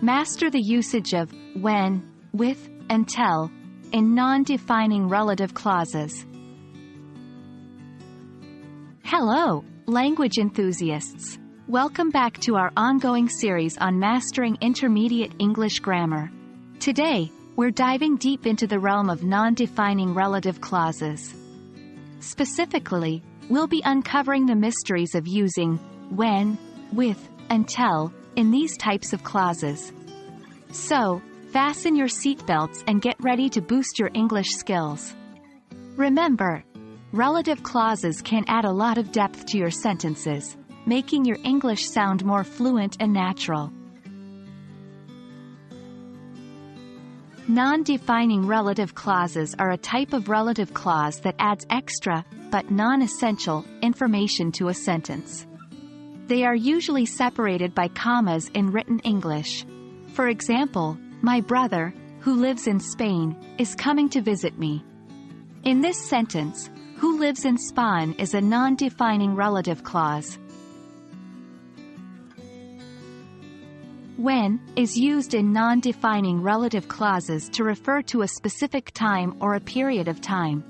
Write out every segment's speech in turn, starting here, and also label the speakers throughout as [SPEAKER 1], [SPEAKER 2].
[SPEAKER 1] Master the usage of when, with, until in non-defining relative clauses. Hello, language enthusiasts. Welcome back to our ongoing series on mastering intermediate English grammar. Today, we're diving deep into the realm of non-defining relative clauses. Specifically, we'll be uncovering the mysteries of using when, with, until in these types of clauses. So, fasten your seatbelts and get ready to boost your English skills. Remember, relative clauses can add a lot of depth to your sentences, making your English sound more fluent and natural. Non-defining relative clauses are a type of relative clause that adds extra, but non-essential, information to a sentence. They are usually separated by commas in written English. For example, my brother, who lives in Spain, is coming to visit me. In this sentence, who lives in Spain is a non-defining relative clause. When is used in non-defining relative clauses to refer to a specific time or a period of time.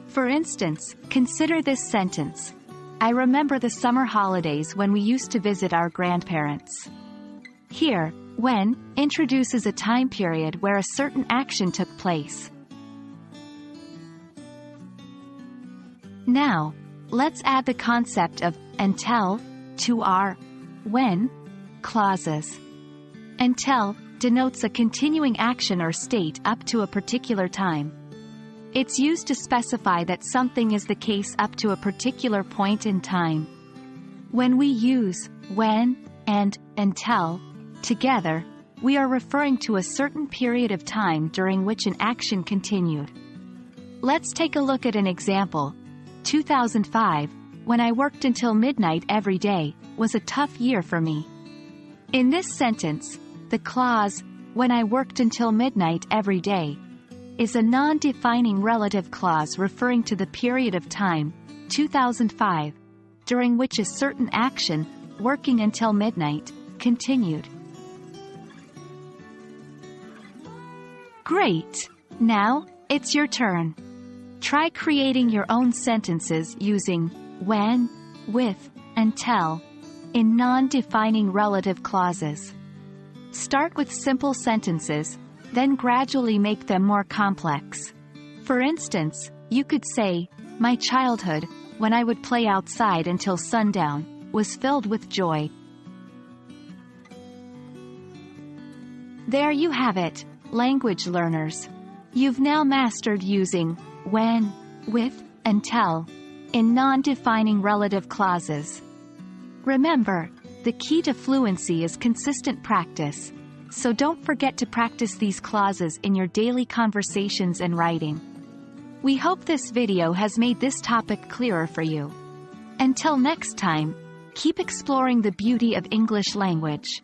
[SPEAKER 1] For instance, consider this sentence. I remember the summer holidays when we used to visit our grandparents. Here, when introduces a time period where a certain action took place. Now, let's add the concept of until to our when clauses. Until denotes a continuing action or state up to a particular time. It's used to specify that something is the case up to a particular point in time. When we use when and until together, we are referring to a certain period of time during which an action continued. Let's take a look at an example. 2005, when I worked until midnight every day, was a tough year for me. In this sentence, the clause, when I worked until midnight every day, is a non-defining relative clause referring to the period of time, 2005, during which a certain action, working until midnight, continued. Great! Now, it's your turn. Try creating your own sentences using when, with, until in non-defining relative clauses. Start with simple sentences, then gradually make them more complex. For instance, you could say, my childhood, when I would play outside until sundown, was filled with joy. There you have it, language learners. You've now mastered using when, with, until in non-defining relative clauses. Remember, the key to fluency is consistent practice, so don't forget to practice these clauses in your daily conversations and writing. We hope this video has made this topic clearer for you. Until next time, keep exploring the beauty of English language.